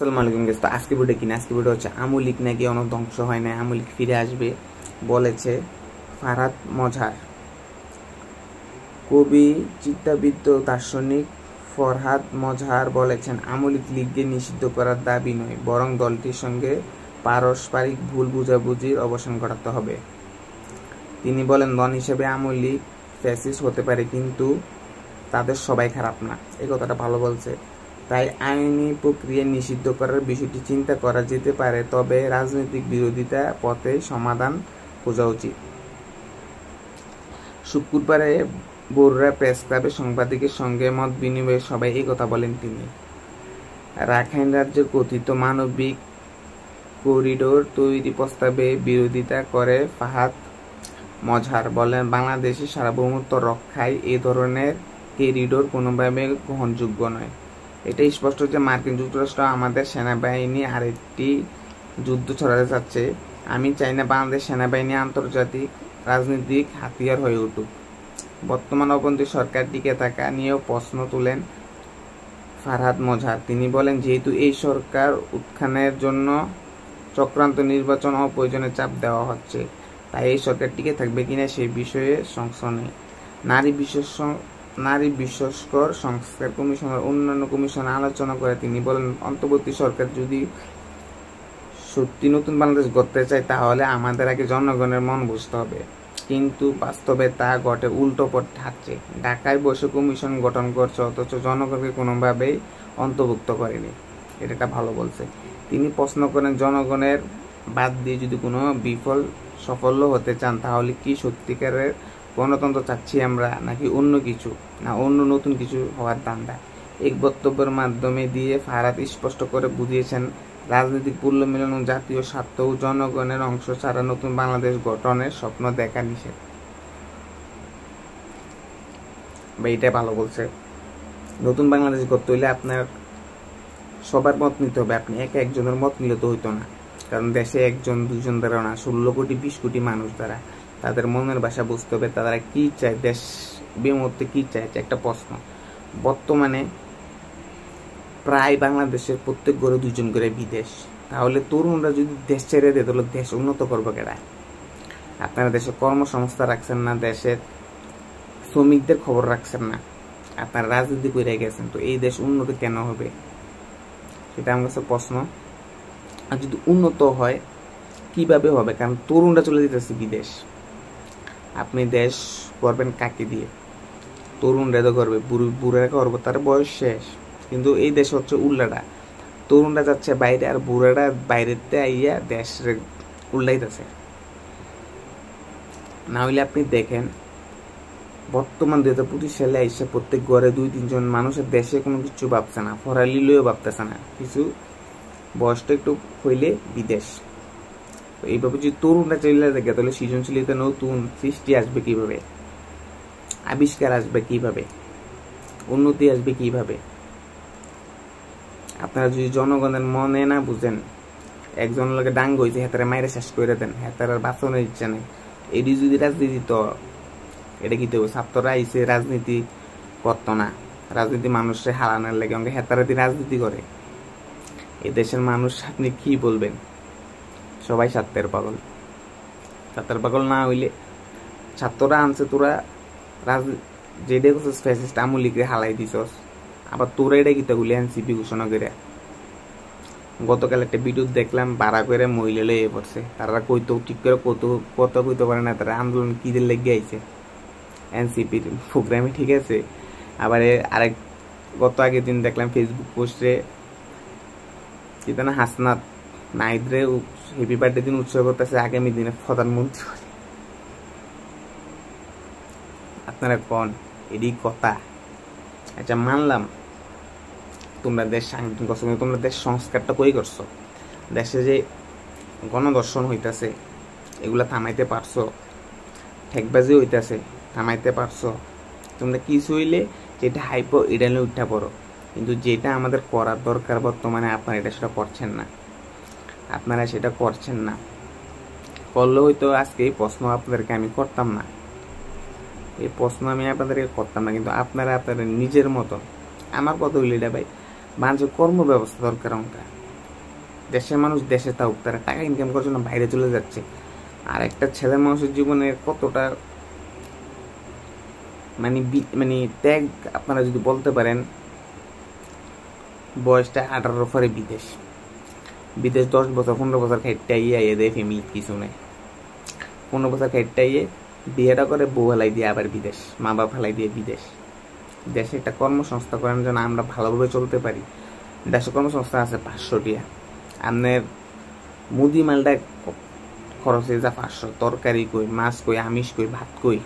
আসসালামু আলাইকুম গাইস। তো আজকে ভিডিও কিনা আজকে ভিডিও হচ্ছে আওয়ামী লীগ নাকি ধ্বংস হয় না, আওয়ামী লীগ ফিরে আসবে বলেছে ফারহাদ মজহার। কবি, চিন্তাবিদ ও দার্শনিক ফরহাদ মজহার বলেছেন, আওয়ামী লীগকে নিষিদ্ধ করার দাবি নয়, বরং দলটির সঙ্গে পারস্পরিক ভুল বুঝাবুঝির অবসান ঘটাতে হবে। তিনি বলেন, দল হিসেবে আওয়ামী লীগ ফ্যাসিস্ট হতে পারে, কিন্তু তাদের সবাই খারাপ না। এই কথাটা ভালো বলছে। তাই আইনি প্রক্রিয়া নিষিদ্ধ করার বিষয়টি চিন্তা করা যেতে পারে, তবে রাজনৈতিক বিরোধিতা পথে সমাধান খোঁজা উচিত। শুক্রবারে বরুড়া প্রেস ক্লাবে সাংবাদিকের সঙ্গে মত বিনিময়ের সভায় এই কথা বলেন তিনি। রাখাইন রাজ্যের কথিত মানবিক করিডোর তৈরি প্রস্তাবে বিরোধিতা করে ফারহাদ মজহার বলেন, বাংলাদেশের সার্বভৌমত্ব রক্ষায় এ ধরনের করিডোর কোনোভাবে গ্রহণযোগ্য নয়। এটাই স্পষ্ট যে মার্কিন যুক্তরাষ্ট্র আমাদের সেনাবাহিনী আরেকটি যুদ্ধ ছড়াতে চাচ্ছে। আমি চাই না বাংলাদেশ সেনাবাহিনী আন্তর্জাতিক রাজনৈতিক হাতিয়ার হয়ে উঠুক। বর্তমান অবন্তি সরকার টিকে থাকা নিয়েও প্রশ্ন তুলেন ফারহাদ মজহার। তিনি বলেন, যেহেতু এই সরকার উত্থানের জন্য চক্রান্ত নির্বাচন ও প্রয়োজনে চাপ দেওয়া হচ্ছে, তাই এই সরকার টিকে থাকবে কিনা সেই বিষয়ে সংশয় নেই। নারী বিশেষকর সংস্কার কমিশনের অন্যান্য কমিশনে আলোচনা করে তিনি বলেন, অন্তর্বর্তী সরকার যদি সত্যি নতুন বাংলাদেশ গড়তে চায়, তাহলে আমাদের আগে জনগণের মন বুঝতে হবে। কিন্তু বাস্তবে তা ঘটে উল্টো পথে হাঁটছে। ঢাকায় বসে কমিশন গঠন করছে, অথচ জনগণকে কোনোভাবেই অন্তর্ভুক্ত করেনি। এটা ভালো বলছে। তিনি প্রশ্ন করেন, জনগণের বাদ দিয়ে যদি কোনো সফল হতে চান, তাহলে কি সত্যিকারের গণতন্ত্র চাচ্ছি আমরা, নাকি অন্য কিছু, না অন্য নতুন কিছু হওয়ার ধান্দা? এক বক্তব্যের মাধ্যমে দিয়ে ফারহাদ স্পষ্ট করে বুঝিয়েছেন, রাজনৈতিক পুনর্মিলন ও জাতীয় স্বার্থ ও জনগণের অংশ ছাড়া নতুন বাংলাদেশ গঠনের স্বপ্ন দেখা নিষেধ। এইটাই ভালো বলছে। নতুন বাংলাদেশ গড়তে হইলে আপনার সবার মত নিতে হবে। আপনি একজনের মত নিলে তো হইতো না, কারণ দেশে একজন দুজন দ্বারা না, 16 কোটি 20 কোটি মানুষ দ্বারা তাদের মনের ভাষা বুঝতে হবে, তারা কি চায়, দেশ বিমুহূর্তে কি চায়। একটা প্রশ্ন, বর্তমানে প্রায় বাংলাদেশের প্রত্যেক ঘরে 2 জন করে বিদেশ। তাহলে তরুণরা যদি দেশ ছেড়ে দেয়, তাহলে দেশ উন্নত করবো কেডা? আপনারা দেশে কর্মসংস্থান রাখছেন না, দেশের শ্রমিকদের খবর রাখছেন না, আপনারা রাজনীতি করে গেছেন, তো এই দেশ উন্নত কেন হবে? সেটা আমার কাছে প্রশ্ন। আর যদি উন্নত হয়, কিভাবে হবে? কারণ তরুণরা চলে যেতেছে বিদেশ। আপনি দেশ করবেন কাকে দিয়ে? তরুণরা তো করবে, বুড়ারা করবো, তার বয়স শেষ। কিন্তু এই দেশ হচ্ছে উল্লাটা, তরুণরা যাচ্ছে বাইরে, আর বুড়ারা বাইরেতে আইয়া দেশ উল্লাইতেছে। না হইলে আপনি দেখেন, বর্তমান 2025 সালে আইসা প্রত্যেক ঘরে 2-3 জন মানুষের দেশে কোনো কিছু ভাবছে না, ফরালিলেও ভাবতেছে না, কিছু বয়সটা একটু হইলে বিদেশ। এইভাবে যদি তরুণরা চলে থাকে, তাহলে সৃজনশীলতা নতুন সৃষ্টি আসবে কিভাবে? আবিষ্কার আসবে কিভাবে? উন্নতি আসবে কিভাবে? আপনারা যদি জনগণের মনে না বুঝেন, একজন লোকে ডাঙ্গ হয়েছে, হেতারে মাইরে শেষ করে দেন, হেতার আর বাঁচানোর ইচ্ছা নেই। এটি যদি রাজনীতি, তো এটা কি দেবো? ছাত্ররা আইসে রাজনীতি করতো না, রাজনীতি মানুষের হারানোর লাগে, আমাকে হেতারাতি রাজনীতি করে। এই দেশের মানুষ আপনি কি বলবেন? সবাই ছাত্রের পাগল। ছাত্রের পাগল না হইলে, ছাত্ররা আনছে, তোরা যেটা করছিস ফ্যাসিস্ট আওয়ামী লীগকে হালাই দিছস, আবার তোরা এটা কি তাগুলি এনসিপি ঘোষণা করে। গতকাল একটা ভিডিও দেখলাম, ভাড়া করে মহিলা লয়ে পড়ছে, তারা কইতো ঠিক করে কত কইতে পারে না, তারা আন্দোলন কিদের লেগে আইছে এনসিপির প্রোগ্রামে, ঠিক আছে। আবার আরেক আগের দিন দেখলাম ফেসবুক পোস্টে কি না, হাসনাত নাইদরে হ্যাপি বার্থডে দিন উৎসব করতেছে, আগামী দিনে প্রধানমন্ত্রী। আপনারা কোন এরই কথা? আচ্ছা, মানলাম তোমরা দেশ সাংগঠনিক করছো, কিন্তু তোমরা দেশ সংস্কারটা কই করছো? দেশে যে গণদর্শন হইতাছে, এগুলা থামাইতে পারছো? ঠেকবাজি হইতাছে, থামাইতে পারছো? তোমরা কিছু হইলে যেটা হাইপো এটা নিয়ে উঠা পড়ো, কিন্তু যেটা আমাদের করার দরকার বর্তমানে আপনারা সেটা করছেন না। আপনারা সেটা করছেন না। করলে হয়তো আজকে এই প্রশ্ন আপনাদেরকে আমি করতাম না, এই প্রশ্ন আমি আপনাদেরকে করতাম না, কিন্তু আপনারা আপনাদের নিজের মতো। আমার কথা হইলে এটা ভাই, মানুষের কর্ম ব্যবস্থা দরকার। দেশের মানুষ দেশে থাকুক, তারা টাকা ইনকাম করার জন্য বাইরে চলে যাচ্ছে। আর একটা ছেলে মানুষের জীবনে কতটা মানে ত্যাগ আপনারা যদি বলতে পারেন, বয়সটা 18 পরে বিদেশ 10 বছর 15 বছর খাইতে আইয়ে এদের ফ্যামিলি কিছু নেই, 15 বছর খাইতে আইয়ে বিয়েটা করে বউ হেলাই দিয়ে আবার বিদেশ, মা বাপ হেলাই দিয়ে বিদেশ। দেশে একটা কর্মসংস্থা করার জন্য আমরা ভালোভাবে চলতে পারি। দেশে কর্মসংস্থা আছে 500 টাকা, আপনার মুদি মালটা খরচ হয়ে যা 500, তরকারি কই, মাছ কই, আমিষ কই, ভাত কই,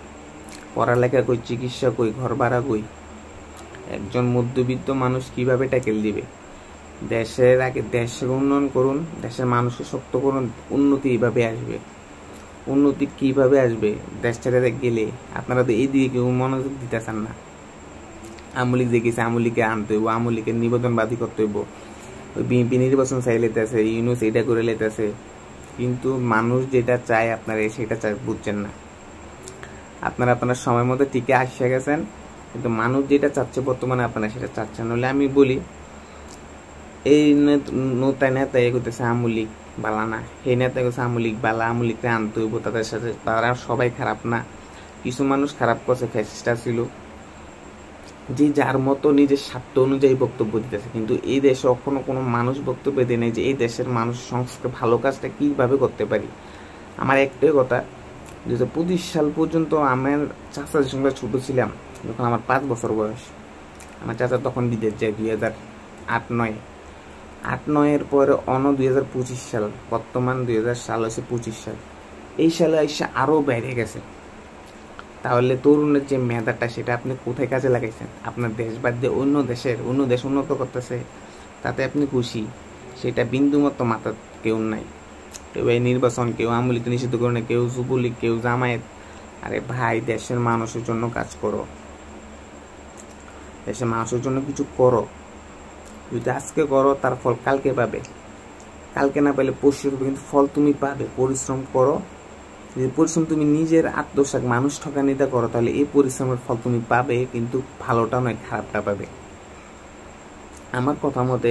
পড়ালেখা কই, চিকিৎসা কই, ঘর ভাড়া কই। একজন মধ্যবিত্ত মানুষ কিভাবে ট্যাকেল দিবে? দেশের আগে দেশের উন্নয়ন করুন, দেশের মানুষকে শক্ত করুন, উন্নতি এইভাবে আসবে। উন্নতি কিভাবে আসবে? দেশ ছেড়ে গেলে আপনারা তো এই দিকে কেউ মনোযোগ দিতেছেন না। আমলিক দেখেছে, আমলিকে আনতে হইব, আমলিকে নিবেদনবাদী করতে হইব, ওই বিএনপি নির্বাচন চাই লেতেছে, ইউনুস এটা করে লেতেছে, কিন্তু মানুষ যেটা চায় আপনারা সেটা চাই বুঝছেন না। আপনারা আপনার সময় মতো টিকে আসে গেছেন, কিন্তু মানুষ যেটা চাচ্ছে বর্তমানে আপনারা সেটা চাচ্ছেন। হলে আমি বলি, এই নেতা নেতা এগোতেছে আমলিক বালা না, এই নেতা এগোছে আমলিক বালা, আমলিককে আনতে হইব, তাদের সাথে তারা সবাই খারাপ না। কিছু মানুষ খারাপ করছে, ফ্যাসিস্টটা ছিল, যে যার মতো নিজের স্বার্থ অনুযায়ী বক্তব্য দিতেছে, কিন্তু এই দেশে কখনো কোনো মানুষ বক্তব্য দেয় নেই যে এই দেশের মানুষ সংস্কার ভালো কাজটা কিভাবে করতে পারি। আমার একটাই কথা, 2025 সাল পর্যন্ত আমার চাচার সঙ্গে ছোট ছিলাম, যখন আমার 5 বছর বয়স, আমার চাচা তখন বিদেশ যায় 2008-9 পরে 2025 সাল, বর্তমান 2000 সাল হয়েছে 25 সাল, এই সালে এসে আরও বেড়ে গেছে। তাহলে তরুণের যে মেধাটা সেটা আপনি কোথায় কাজে লাগাইছেন? আপনার দেশ বাদ দিয়ে অন্য দেশ উন্নত করতেছে, তাতে আপনি খুশি, সেটা বিন্দুমাত্র মাথা কেউ নাই। কেউ এই নির্বাচন, কেউ আমলিকে নিষিদ্ধ করে না, কেউ যুবলীগ, কেউ জামায়াত। আরে ভাই, দেশের মানুষের জন্য কাজ করো, দেশের মানুষের জন্য কিছু করো। যদি আজকে করো তার ফল কালকে পাবে, কালকে না পেলে পরশু পাবে, কিন্তু ফল তুমি পাবে। পরিশ্রম করো, যদি পরিশ্রম তুমি নিজের আত্মসাৎ মানুষ ঠকানিটা করো, তাহলে এই পরিশ্রমের ফল তুমি পাবে, কিন্তু ভালোটা নয় খারাপটা পাবে। আমার কথা মতে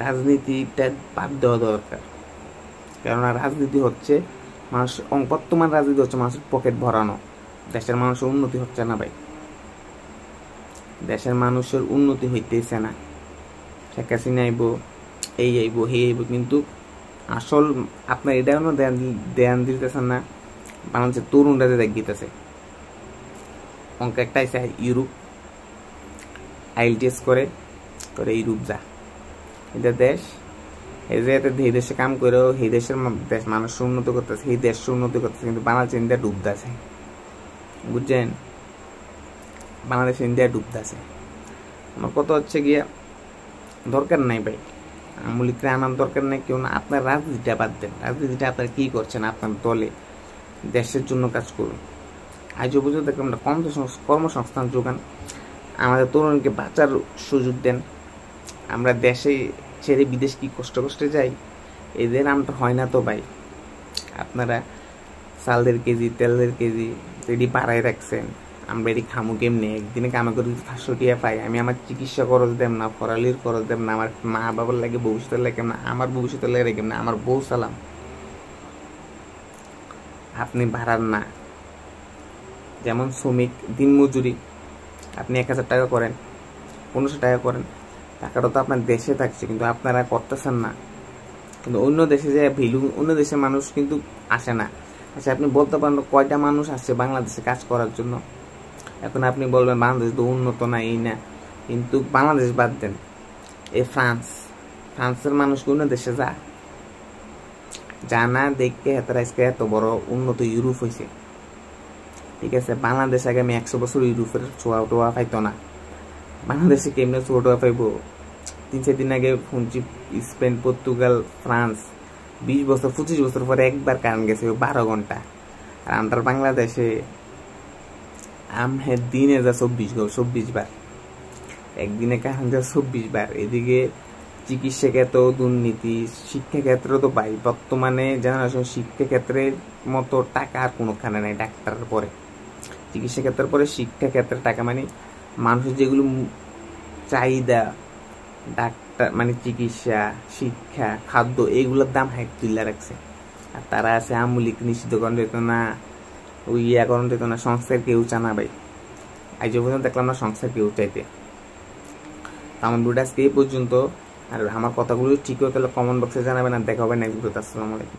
রাজনীতিটা বাদ দেওয়া দরকার, কেননা রাজনীতি হচ্ছে মানুষ, বর্তমান রাজনীতি হচ্ছে মানুষের পকেট ভরানো। দেশের মানুষের উন্নতি হচ্ছে না ভাই, দেশের মানুষের উন্নতি হইতেছে না। শেখ হাসিনা আইব, এই আইব, হে আইব, কিন্তু আসল আপনার এটাও ধ্যান দিতেছেন না। বাংলাদেশের তরুণরা দেখ দিতেছে, অঙ্ক একটা আছে ইউরোপ, IELTS করে ইউরোপ যা, এটা দেশ, এই যে এই দেশে কাম করেও এই দেশের মানুষ উন্নত করতেছে, এই দেশ উন্নত করতেছে, কিন্তু বাংলাদেশ ইন্ডিয়া ডুবতেছে, বুঝছেন? বাংলাদেশ ইন্ডিয়া ডুবতেছে। আমার কথা হচ্ছে গিয়া, দরকার নাই ভাই আমলিকরে আনার দরকার নেই, কেউ না। আপনার রাজনীতিটা বাদ দেন, রাজনীতিটা আপনারা কি করছেন? আপনার দলে দেশের জন্য কাজ করুন। আজ পর্যন্ত আমরা কর্মসংস্থান যোগান, আমাদের তরুণকে বাঁচার সুযোগ দেন। আমরা দেশে ছেড়ে বিদেশ কি কষ্টে যাই, এদের আমটা হয় না তো ভাই। আপনারা চালের কেজি, তেলের কেজি এটি বাড়াই রাখছেন, আমরা এটি খামু কেমনি? একদিনে কামে করে 500 টাকা পাই, আমি আমার চিকিৎসা খরচ দেব না, পড়ালির খরচ দেব না, আমার মা বাবার লাগে ভবিষ্যতের লাগে না, আমার ভবিষ্যতের লাগে কেমন, আমার বউ সালাম। আপনি ভাড়ার না, যেমন শ্রমিক দিন মজুরি, আপনি 1000 টাকা করেন, 1500 টাকা করেন, টাকাটা তো আপনার দেশে থাকছে, কিন্তু আপনারা করতেছেন না। কিন্তু অন্য দেশে যে ভ্যালু, অন্য দেশের মানুষ কিন্তু আসে না। আচ্ছা, আপনি বলতে পারেন কয়টা মানুষ আসছে বাংলাদেশে কাজ করার জন্য? এখন আপনি বলবেন বাংলাদেশ তো উন্নত না, এই না, কিন্তু বাংলাদেশ বাদ দেন, এই ফ্রান্সের মানুষ অন্য দেশে জানা দেখে হেতারা আজকে এত বড় উন্নত ইউরোপ হয়েছে। ঠিক আছে, বাংলাদেশ আগে আমি 100 বছর ইউরোপের ছোঁয়া টোয়া পাইতো না, বাংলাদেশে কেমনে ছোঁয়া টোয়া পাইব? 3-4 দিন আগে শুনছি স্পেন, পর্তুগাল, ফ্রান্স 20 বছর 25 বছর পরে একবার কারেন্ট গেছে 12 ঘন্টা। আর আমরা বাংলাদেশে দিনে যা 24 বার, একদিনে কারেন্ট যা 24 বার। এদিকে চিকিৎসা ক্ষেত্রেও দুর্নীতি, শিক্ষা ক্ষেত্রে তো ভাই বর্তমানে জেনারেশন শিক্ষা ক্ষেত্রের মতো টাকা আর কোনোখানে নাই। ডাক্তারের পরে চিকিৎসা ক্ষেত্রের পরে শিক্ষা ক্ষেত্রে টাকা, মানে মানুষের যেগুলো চাহিদা, ডাক্তার মানে চিকিৎসা, শিক্ষা, খাদ্য এইগুলোর দাম হাইট তুলে রাখছে। আর তারা আছে আমূলিক নিষিদ্ধকরণ দিত না, ওই ইয়াকরণ দিত না, সংস্থার কেউ চানা ভাই। আজ পর্যন্ত দেখলাম না সংস্থার কেউ চাইতে। আমার ভিডিওটা আজকে এই পর্যন্ত। আর আমার কথাগুলো ঠিক হয়ে গেলে কমেন্ট বক্সে জানাবেন। আর দেখা হবে নেক্সট ভিডিওতে। আসসালামু আলাইকুম।